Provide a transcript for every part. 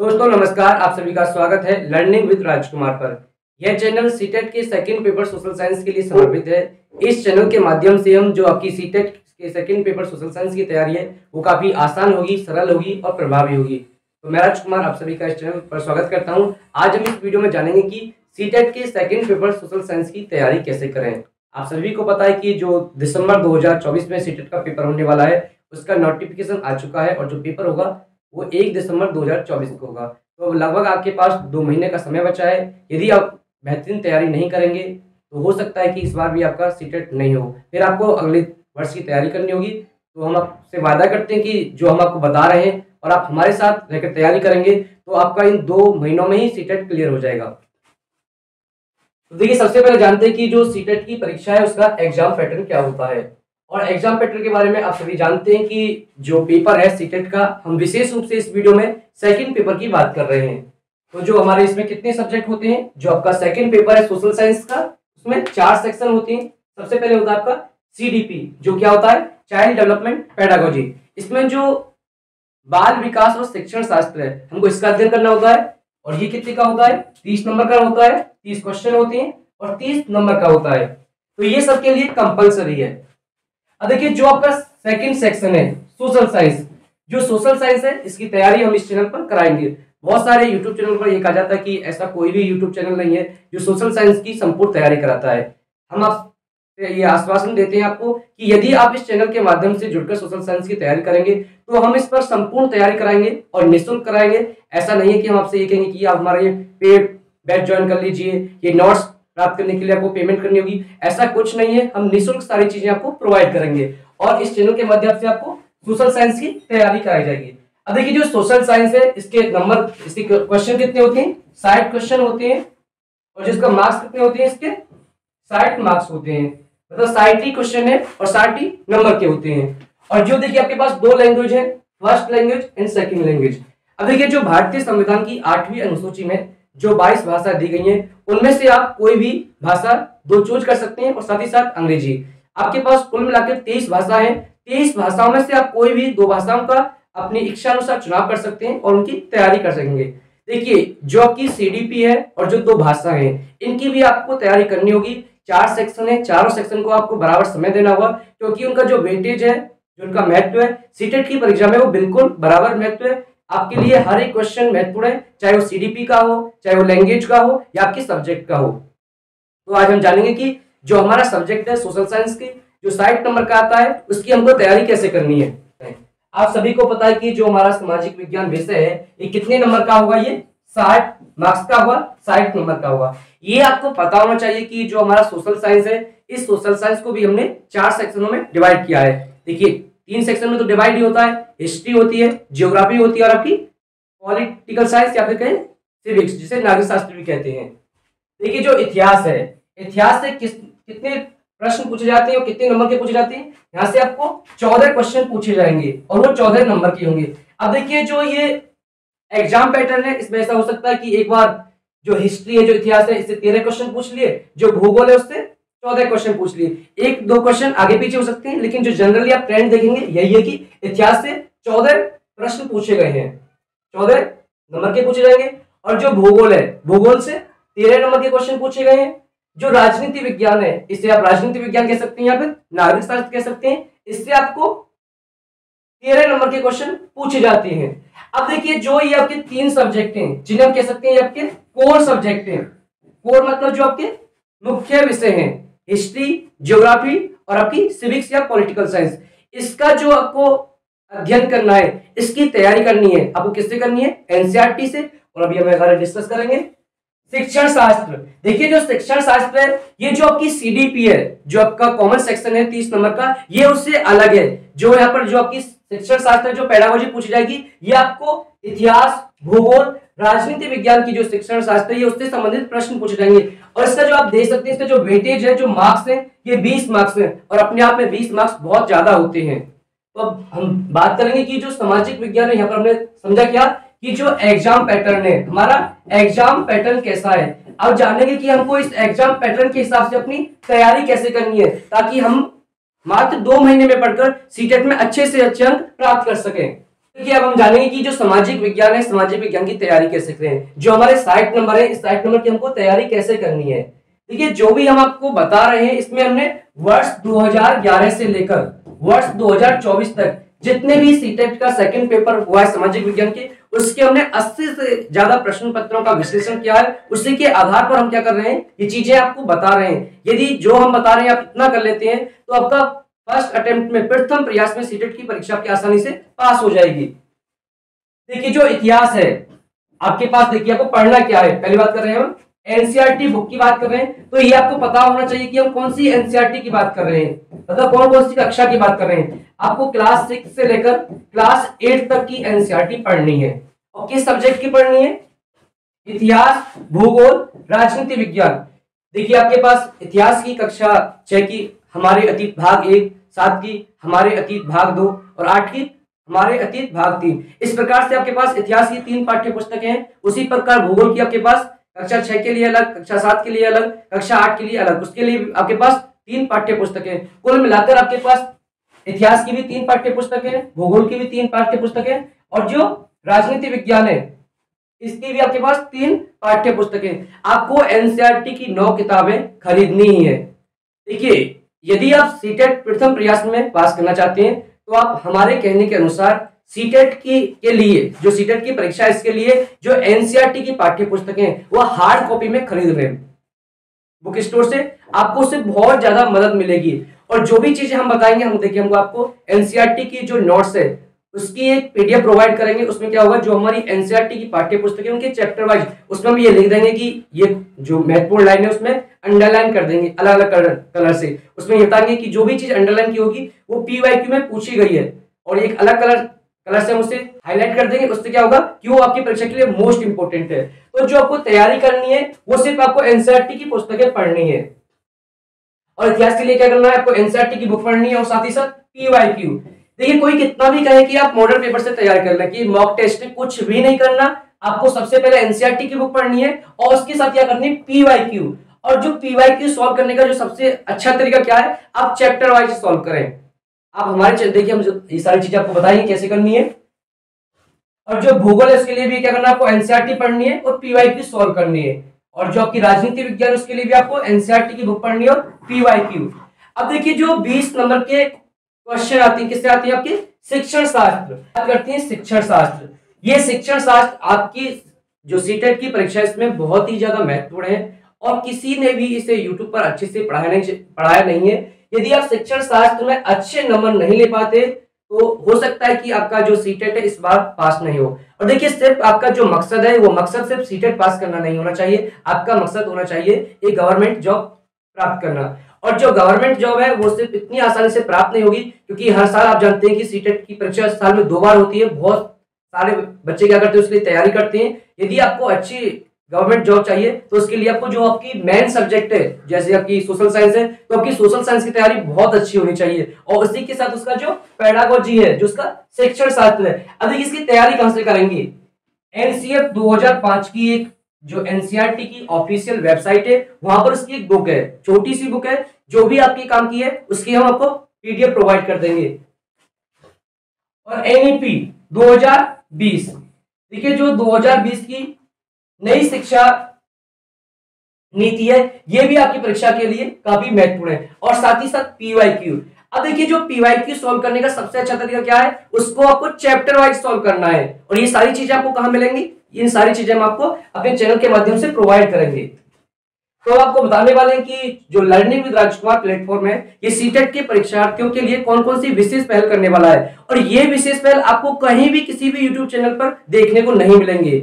दोस्तों नमस्कार, आप सभी का स्वागत है लर्निंग विद राजकुमार पर। यह चैनल सीटेट के सेकंड पेपर सोशल साइंस के लिए समर्पित है। इस चैनल के माध्यम से हम जो आपकी सीटेट के सेकंड पेपर सोशल साइंस की तैयारी है वो काफी आसान होगी, सरल होगी और प्रभावी होगी। तो मैं राजकुमार आप सभी का इस चैनल पर स्वागत करता हूँ। आज हम इस वीडियो में जानेंगे कि सीटेट के सेकंड पेपर सोशल साइंस की तैयारी कैसे करें। आप सभी को पता है कि जो दिसंबर 2024 में सीटेट का पेपर होने वाला है उसका नोटिफिकेशन आ चुका है और जो पेपर होगा वो 1 दिसंबर 2024 को होगा। तो लगभग आपके पास 2 महीने का समय बचा है। यदि आप बेहतरीन तैयारी नहीं करेंगे तो हो सकता है कि इस बार भी आपका सीटेट नहीं हो, फिर आपको अगले वर्ष की तैयारी करनी होगी। तो हम आपसे वादा करते हैं कि जो हम आपको बता रहे हैं और आप हमारे साथ रहकर तैयारी करेंगे तो आपका इन 2 महीनों में ही सीटेट क्लियर हो जाएगा। तो देखिए, सबसे पहले जानते हैं कि जो सीटेट की परीक्षा है उसका एग्जाम पैटर्न क्या होता है। और एग्जाम पैटर्न के बारे में आप सभी जानते हैं कि जो पेपर है सीटेट का, हम विशेष रूप से इस वीडियो में सेकंड पेपर की बात कर रहे हैं। तो जो हमारे इसमें कितने सब्जेक्ट होते हैं, जो आपका सेकंड पेपर है सोशल साइंस का, उसमें 4 सेक्शन होते हैं। सबसे पहले होता है आपका सीडीपी, जो क्या होता है, चाइल्ड डेवलपमेंट पेडागोजी। इसमें जो बाल विकास और शिक्षण शास्त्र है हमको इसका अध्ययन करना होता है। और ये कितने का होता है, 30 नंबर का होता है। 30 क्वेश्चन होते हैं और 30 नंबर का होता है। तो ये सबके लिए कंपलसरी है। अब देखिए, जो आपका सेकंड सेक्शन है सोशल साइंस, जो सोशल साइंस है इसकी तैयारी हम इस चैनल पर कराएंगे। बहुत सारे यूट्यूब चैनल पर ये कहा जाता है कि ऐसा कोई भी यूट्यूब चैनल नहीं है जो सोशल साइंस की संपूर्ण तैयारी कराता है। हम आपसे ये आश्वासन देते हैं आपको कि यदि आप इस चैनल के माध्यम से जुड़कर सोशल साइंस की तैयारी करेंगे तो हम इस पर संपूर्ण तैयारी कराएंगे और निःशुल्क कराएंगे। ऐसा नहीं है कि हम आपसे ये कहेंगे कि आप हमारे पेड बैच ज्वाइन कर लीजिए, ये नोट्स प्राप्त करने के लिए आपको पेमेंट करनी होगी। ऐसा कुछ नहीं है, हम निःशुल्क सारी चीजें आपको प्रोवाइड करेंगे और इस चैनल के माध्यम से आपको सोशल साइंस की तैयारी कराई जाएगी। अब देखिए, जो सोशल साइंस है इसके नंबर, इसके क्वेश्चन कितने होते हैं, 60 क्वेश्चन होते हैं। और जिसका मार्क्स कितने होते हैं, इसके 60 मार्क्स होते हैं। मतलब 60 ही क्वेश्चन है और 60 ही नंबर के होते हैं। और जो देखिए आपके पास 2 लैंग्वेज है, first language and second language. अब देखिए, जो भारतीय संविधान की 8वीं अनुसूची में जो 22 भाषा दी गई है उनमें से आप कोई भी भाषा 2 चूज कर सकते हैं और साथ ही साथ अंग्रेजी। आपके पास कुल मिलाकर 23 भाषा है। 23 भाषाओं में से आप कोई भी 2 भाषाओं का अपनी इच्छा अनुसार चुनाव कर सकते हैं और उनकी तैयारी कर सकेंगे। देखिए, जो आपकी सीडीपी है और जो 2 भाषा है इनकी भी आपको तैयारी करनी होगी। 4 सेक्शन है, चारों सेक्शन को आपको बराबर समय देना होगा क्योंकि उनका जो वेटेज है, जो उनका महत्व है सीटेट की परीक्षा में वो बिल्कुल बराबर महत्व है। आपके लिए हर एक क्वेश्चन महत्वपूर्ण है, चाहे वो सीडीपी का हो, चाहे वो लैंग्वेज का हो या आपकी सब्जेक्ट का हो। तो आज हम जानेंगे कि जो हमारा सब्जेक्ट है सोशल साइंस की, जो 60 नंबर का आता है उसकी हमको तैयारी कैसे करनी है। आप सभी को पता है कि जो हमारा सामाजिक विज्ञान विषय है ये कितने नंबर का होगा, ये 60 मार्क्स का होगा, 60 नंबर का होगा। ये आपको पता होना चाहिए कि जो हमारा सोशल साइंस है इस सोशल साइंस को भी हमने 4 सेक्शनों में डिवाइड किया है। देखिए, 3 सेक्शन में तो डिवाइड ही होता है, हिस्ट्री होती है, ज्योग्राफी होती है और आपकी पॉलिटिकल साइंस या फिर कहें सिविक्स, जिसे नागरिक शास्त्र भी कहते हैं। देखिए, जो इतिहास है, इतिहास से कितने प्रश्न पूछे जाते हैं और कितने नंबर के पूछे जाते हैं, यहाँ से आपको 14 क्वेश्चन पूछे जाएंगे और वो 14 नंबर के होंगे। अब देखिए, जो ये एग्जाम पैटर्न है इसमें ऐसा हो सकता है कि एक बार जो हिस्ट्री है, जो इतिहास है, इससे 13 क्वेश्चन पूछ लिए, जो भूगोल है उससे 14 क्वेश्चन पूछ लिए। 1-2 क्वेश्चन आगे पीछे हो सकते हैं, लेकिन जो जनरली आप ट्रेंड देखेंगे यही है कि इतिहास से 14 प्रश्न पूछे गए हैं, 14 नंबर के पूछे जाएंगे। और जो भूगोल है, भूगोल से 13 नंबर के क्वेश्चन पूछे गए हैं। जो राजनीति विज्ञान है, इसे आप राजनीति विज्ञान कह सकते हैं या फिर नागरिक शास्त्र कह सकते हैं, इससे आपको 13 नंबर के क्वेश्चन पूछे जाते हैं। अब देखिए, जो ये आपके 3 सब्जेक्ट हैं जिन्हें हम कह सकते हैं ये आपके कोर सब्जेक्ट हैं। कोर मतलब जो आपके मुख्य विषय हैं, हिस्ट्री, ज्योग्राफी और आपकी सिविक्स या पॉलिटिकल साइंस। इसका जो आपको अध्ययन करना है, इसकी तैयारी करनी है, आपको किससे करनी है, एनसीईआरटी से। और अभी हम डिस्कस करेंगे शिक्षण शास्त्र। देखिए, जो शिक्षण शास्त्र है ये जो आपकी सीडीपी है, जो आपका कॉमन सेक्शन है 30 नंबर का, ये उससे अलग है। जो यहाँ पर जो आपकी शिक्षण शास्त्र जो पेडागोजी पूछी जाएगी, ये आपको इतिहास, भूगोल, राजनीति विज्ञान की जो शिक्षण शास्त्र है ये उससे संबंधित प्रश्न पूछे जाएंगे। और इसका जो आप देख सकते हैं, इसका जो वेटेज है, जो मार्क्स है, ये 20 मार्क्स है और अपने आप में 20 मार्क्स बहुत ज्यादा होते हैं। तो अब हम बात करेंगे कि जो सामाजिक विज्ञान है, यहाँ पर हमने समझा क्या कि जो एग्जाम पैटर्न है, हमारा एग्जाम पैटर्न कैसा है। अब जानेंगे कि हमको इस एग्जाम पैटर्न के हिसाब से अपनी तैयारी कैसे करनी है ताकि हम मात्र 2 महीने में पढ़कर सीटेट में अच्छे से अच्छे अंक प्राप्त कर सकें। देखिए अब हम जानेंगे कि जो सामाजिक विज्ञान है, सामाजिक विज्ञान की तैयारी कैसे करें। जो हमारे साइट नंबर है, इस साइट नंबर की हमको तैयारी कैसे करनी है। देखिए जो भी हम आपको बता रहे हैं इसमें हमने वर्ष 2011 से लेकर वर्ष 2024 तक जितने भी सीटेट का सेकंड पेपर हुआ है सामाजिक विज्ञान के, उसके हमने 80 से ज्यादा प्रश्न पत्रों का विश्लेषण किया है। उसी के आधार पर हम क्या कर रहे हैं, ये चीजें आपको बता रहे हैं। यदि जो हम बता रहे हैं आप इतना कर लेते हैं तो आपका फर्स्ट अटेम्प्ट में, प्रथम प्रयास में सीटेट की परीक्षा आपकी आसानी से पास हो जाएगी। देखिए जो इतिहास है आपके पास, देखिए आपको पढ़ना क्या है। पहली बात कर रहे हैं हम एनसीईआरटी बुक की बात कर रहे हैं, तो ये आपको पता होना चाहिए कि हम कौन सी एनसीईआरटी की बात कर रहे हैं, मतलब कौन कौन सी कक्षा की बात कर रहे हैं। आपको क्लास 6 से लेकर क्लास 8 तक की एनसीईआरटी पढ़नी है। और किस सब्जेक्ट की पढ़नी है? इतिहास, भूगोल, राजनीति विज्ञान। देखिए आपके पास इतिहास की कक्षा 6 की हमारे अतीत भाग 1, 7 की हमारे अतीत भाग 2 और 8 की हमारे अतीत भाग 3। इस प्रकार से आपके पास इतिहास की 3 पाठ्य पुस्तकें हैं। उसी प्रकार भूगोल की आपके पास कक्षा 6 के लिए अलग, कक्षा 7 के लिए अलग, कक्षा 8 के लिए अलग, उसके लिए आपके पास 3 पाठ्य पुस्तकें। कुल मिलाकर आपके पास इतिहास की भी 3 पाठ्य पुस्तकें, भूगोल की भी 3 पाठ्य पुस्तकें और जो राजनीति विज्ञान है इसकी भी आपके पास 3 पाठ्य पुस्तकें। आपको एनसीईआरटी की 9 किताबें खरीदनी ही है। देखिए यदि आप सीटेट प्रथम प्रयास में पास करना चाहते हैं तो आप हमारे कहने के अनुसार सीटेट के लिए, जो सीटेट की परीक्षा इसके लिए जो एनसीईआरटी की पाठ्य पुस्तकें वो हार्ड कॉपी में खरीद रहे हैं बुक स्टोर से, आपको उससे बहुत ज्यादा मदद मिलेगी। और जो भी चीजें हम बताएंगे, हम देखिए हमको आपको एनसीईआरटी की जो नोट्स है उसकी एक पीडीएफ प्रोवाइड करेंगे। उसमें क्या होगा, जो हमारी एनसीईआरटी की पाठ्य पुस्तकें उनके चैप्टर वाइज उसमें हम ये लिख देंगे कि ये जो महत्वपूर्ण लाइन है उसमें अंडरलाइन कर देंगे अलग अलग कलर से। उसमें ये बताएंगे कि जो भी चीज अंडरलाइन की होगी वो पीवाईक्यू में पूछी गई है और एक अलग कलर से हम उसे हाईलाइट कर देंगे। उससे क्या होगा कि वो आपकी परीक्षा के लिए मोस्ट इंपोर्टेंट है। तो जो आपको तैयारी करनी है वो सिर्फ आपको एनसीईआरटी की पुस्तकें पढ़नी है। और इतिहास के लिए क्या करना है, आपको एनसीईआरटी की बुक पढ़नी है और साथ ही साथ पीवाईक्यू। देखिए कोई कितना भी कहे कि आप मॉडल पेपर से तैयार कर लें, कि मॉक टेस्ट कुछ भी नहीं करना, आपको सबसे पहले एनसीईआरटी की बुक पढ़नी है और उसके साथ क्या करनी है, पीवाईक्यू। और जो पीवाईक्यू सॉल्व करने का जो सबसे अच्छा तरीका क्या है, आप चैप्टर वाइज सॉल्व करें। आप हमारे देखिए हम ये सारी चीजें आपको बताएंगे कैसे करनी है। और जो भूगोल है उसके लिए भी क्या करना है, आपको एनसीईआरटी पढ़नी है और पीवाईक्यू सॉल्व करनी है। और जो आपकी राजनीति विज्ञान उसके लिए भी आपको एनसीईआरटी की बुक पढ़नी है और पीवाईक्यू। अब देखिए जो 20 नंबर के क्वेश्चन आती है किससे आती है, आपकी शिक्षण शास्त्र बात करती है। शिक्षण शास्त्र, ये शिक्षण शास्त्र आपकी जो सीटेट की परीक्षा इसमें बहुत ही ज्यादा महत्वपूर्ण है और किसी ने भी इसे यूट्यूब पर अच्छे से पढ़ाया नहीं है। यदि आप शिक्षण शास्त्र में अच्छे नंबर नहीं ले पाते तो हो सकता है कि आपका जो सीटेट है इस बार पास नहीं हो। और देखिए सिर्फ आपका जो मकसद है वो मकसद सिर्फ सीटेट पास करना नहीं होना चाहिए, आपका मकसद होना चाहिए एक गवर्नमेंट जॉब प्राप्त करना। और जो गवर्नमेंट जॉब है वो सिर्फ इतनी आसानी से प्राप्त नहीं होगी, क्योंकि हर साल आप जानते हैं कि सीटेट की परीक्षा साल में 2 बार होती है। बहुत सारे बच्चे क्या करते हैं, उसके लिए तैयारी करते हैं। यदि आपको अच्छी गवर्नमेंट जॉब चाहिए तो उसके लिए आपको जो आपकी मेन सब्जेक्ट है, जैसे आपकी सोशल साइंस है, तो आपकी सोशल साइंस की तैयारी बहुत अच्छी होनी चाहिए और उसी के साथ उसका जो पेडागोजी है, जो उसका शिक्षण शास्त्र है। अब इसकी तैयारी कहां से करेंगे, एनसीएफ 2005 की एक जो एनसीईआरटी की ऑफिशियल वेबसाइट है वहां पर उसकी एक बुक है, छोटी सी बुक है, जो भी आपके काम की है उसकी हम आपको पीडीएफ प्रोवाइड कर देंगे। और एनईपी 2020, देखिए जो 2020 की नई शिक्षा नीति है ये भी आपकी परीक्षा के लिए काफी महत्वपूर्ण है। और साथ ही साथ पीवाईक्यू। अब देखिए जो पीवाईक्यू सॉल्व करने का सबसे अच्छा तरीका क्या है, उसको आपको चैप्टर वाइज सॉल्व करना है। और ये सारी चीजें आपको कहां मिलेंगी, इन सारी चीजें हम आपको अपने चैनल के माध्यम से प्रोवाइड करेंगे। तो आपको बताने वाले हैं कि जो लर्निंग विद राजकुमार प्लेटफॉर्म है ये सीटेट के परीक्षार्थियों के लिए कौन कौन सी विशेष पहल करने वाला है। और ये विशेष पहल आपको कहीं भी किसी भी यूट्यूब चैनल पर देखने को नहीं मिलेंगे।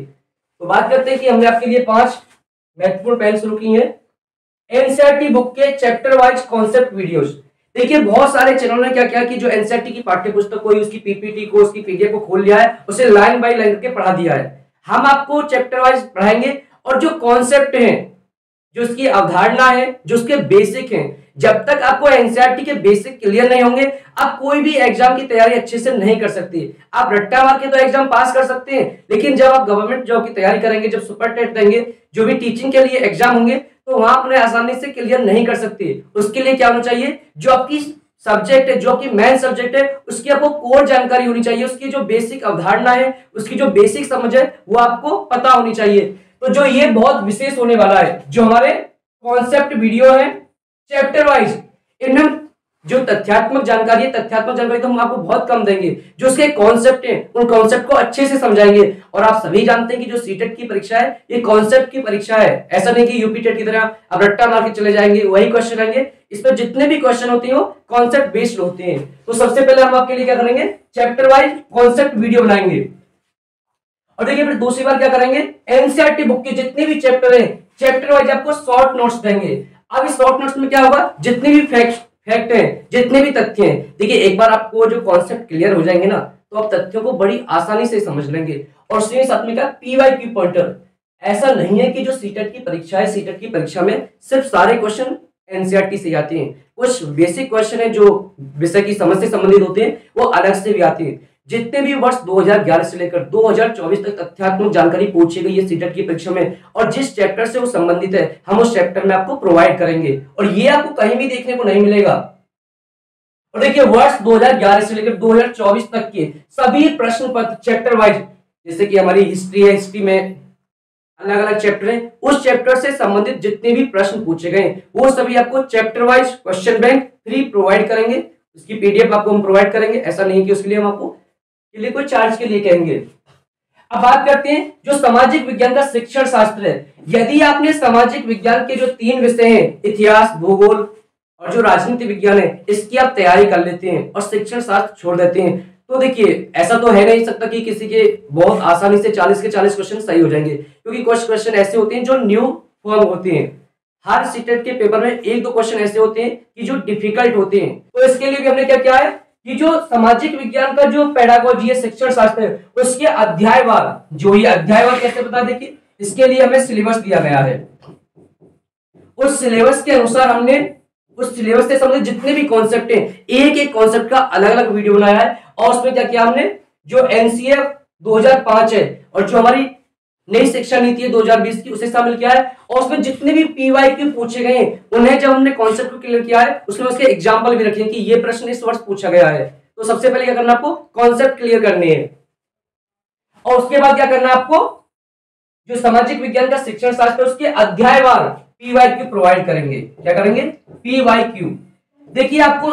तो बात करते हैं कि हमने आपके लिए 5 महत्वपूर्ण पहल शुरू की है। एनसीईआरटी बुक के चैप्टर वाइज कॉन्सेप्ट वीडियोस। देखिए बहुत सारे चैनलों ने क्या किया कि जो एनसीईआरटी की पाठ्य पुस्तक को, उसकी पीपीटी को, उसकी पीडीएफ को खोल लिया है, उसे लाइन बाय लाइन करके पढ़ा दिया है। हम आपको चैप्टर वाइज पढ़ाएंगे और जो कॉन्सेप्ट हैं, जो उसकी अवधारणा है, जो उसके बेसिक हैं, जब तक आपको एनसीईआरटी के बेसिक क्लियर नहीं होंगे आप कोई भी एग्जाम की तैयारी अच्छे से नहीं कर सकते। आप रट्टा मार के तो एग्जाम पास कर सकते हैं, लेकिन जब आप गवर्नमेंट जॉब की तैयारी करेंगे, जब सुपर टेट देंगे, जो भी टीचिंग के लिए एग्जाम होंगे, तो वहां अपने आसानी से क्लियर नहीं कर सकते। उसके लिए क्या होना चाहिए, जो आपकी सब्जेक्ट है, जो कि मेन सब्जेक्ट है, उसकी आपको कोर जानकारी होनी चाहिए, उसकी जो बेसिक अवधारणा है, उसकी जो बेसिक समझ है वो आपको पता होनी चाहिए। तो जो ये बहुत विशेष होने वाला है, जो हमारे कॉन्सेप्ट वीडियो है चैप्टर वाइज, इनमें जो तथ्यात्मक जानकारी है, तथ्यात्मक जानकारी तो हम आपको बहुत कम देंगे, जो उसके कॉन्सेप्ट हैं उन कॉन्सेप्ट को अच्छे से समझाएंगे। और आप सभी जानते हैं कि जो सीटेट की परीक्षा है ये कॉन्सेप्ट की परीक्षा है, ऐसा नहीं कि यूपी टेट की तरह आप रट्टा मार के चले जाएंगे वही क्वेश्चन आएंगे। इसमें जितने भी क्वेश्चन होते हैं वो कॉन्सेप्ट बेस्ड होते हैं। तो सबसे पहले हम आपके लिए क्या करेंगे, चैप्टर वाइज कॉन्सेप्ट वीडियो बनाएंगे। और देखिए फिर दूसरी बार क्या करेंगे, एनसीईआरटी बुक के जितने भी चैप्टर है चैप्टर वाइज आपको शॉर्ट नोट्स देंगे। अब इस शॉर्ट नोट्स में क्या होगा, जितने भी फैक्ट है, जितने भी तथ्य हैं, देखिए एक बार आपको जो कॉन्सेप्ट क्लियर हो जाएंगे ना तो आप तथ्यों को बड़ी आसानी से समझ लेंगे। और साथ में क्या, पीवाईक्यू पॉइंटर। ऐसा नहीं है कि जो सीटेट की परीक्षा है, सीटेट की परीक्षा में सिर्फ सारे क्वेश्चन एनसीईआरटी से आते हैं, कुछ बेसिक क्वेश्चन है जो विषय की समझ से संबंधित होते हैं वो अलग से भी आते हैं। जितने भी वर्ष 2011 से लेकर 2024 तक तथ्यात्मक जानकारी पूछी गई है सीटेट की परीक्षा में, और जिस चैप्टर से वो संबंधित है हम उस चैप्टर में आपको प्रोवाइड करेंगे, और ये आपको कहीं भी देखने को नहीं मिलेगा। और देखिए वर्ष 2011 से लेकर 2024 तक के सभी प्रश्न पत्र चैप्टर वाइज, जैसे कि हमारी हिस्ट्री है, हिस्ट्री में अलग अलग चैप्टर है, उस चैप्टर से संबंधित जितने भी प्रश्न पूछे गए वो सभी आपको chapter wise question bank free provide करेंगे। उसकी पीडीएफ आपको हम प्रोवाइड करेंगे, ऐसा नहीं कि उसके लिए हम आपको के लिए कोई चार्ज के लिए कहेंगे। अब बात करते हैं जो सामाजिक विज्ञान का शिक्षण शास्त्र है। यदि आपने सामाजिक विज्ञान के जो 3 विषय हैं, इतिहास, भूगोल और जो राजनीति विज्ञान है, इसकी आप तैयारी कर लेते हैं और शिक्षण शास्त्र छोड़ देते हैं, तो देखिए ऐसा तो है नहीं सकता कि किसी के बहुत आसानी से 40 के 40 क्वेश्चन सही हो जाएंगे, क्योंकि कुछ क्वेश्चन ऐसे होते हैं जो न्यू फॉर्म होते हैं। हर सीटेट के पेपर में 1-2 क्वेश्चन ऐसे होते हैं कि जो डिफिकल्ट होते हैं। तो इसके लिए भी हमने क्या किया है कि जो सामाजिक विज्ञान का जो पेडागोजी है, शिक्षण शास्त्र है, उसके अध्यायवार, जो ये अध्यायवार कैसे बता, देखिए इसके लिए हमें सिलेबस दिया गया है। उस सिलेबस के अनुसार हमने उस सिलेबस से संबंधित जितने भी कॉन्सेप्ट हैं, एक एक कॉन्सेप्ट का अलग अलग वीडियो बनाया है। और उसमें क्या किया हमने, जो एनसीएफ 2005 है और जो हमारी नई शिक्षा नीति है 2020 की, उसे शामिल किया है। और उसमें जितने भी पीवाईक्यू पूछे गए उन्हें जब हमने कॉन्सेप्ट को क्लियर किया है, उसमें उसके एग्जांपल भी रखे हैं कि ये प्रश्न इस वर्ष पूछा गया है। तो सबसे पहले क्या करना, आपको कॉन्सेप्ट क्लियर करने हैं, और उसके बाद क्या करना आपको, जो सामाजिक विज्ञान का शिक्षण शास्त्र उसके अध्यायवार पीवाईक्यू प्रोवाइड करेंगे। क्या करेंगे, पीवाईक्यू। देखिए आपको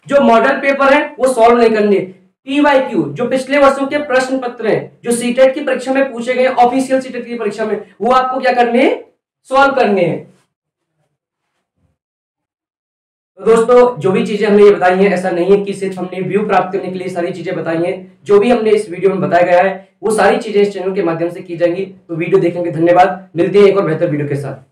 जो मॉडल पेपर है वो सॉल्व नहीं करने, पीवाईक्यू जो पिछले वर्षों के प्रश्न पत्र हैं, जो सीटेट की परीक्षा में पूछे गए, ऑफिशियल सीटेट की परीक्षा में, वो आपको क्या करने हैं, सॉल्व करने हैं। तो दोस्तों जो भी चीजें हमने ये बताई हैं, ऐसा नहीं है कि सिर्फ हमने व्यू प्राप्त करने के लिए सारी चीजें बताई हैं। जो भी हमने इस वीडियो में बताया गया है वो सारी चीजें इस चैनल के माध्यम से की जाएंगी। तो वीडियो देखने के धन्यवाद, मिलते हैं एक और बेहतर वीडियो के साथ।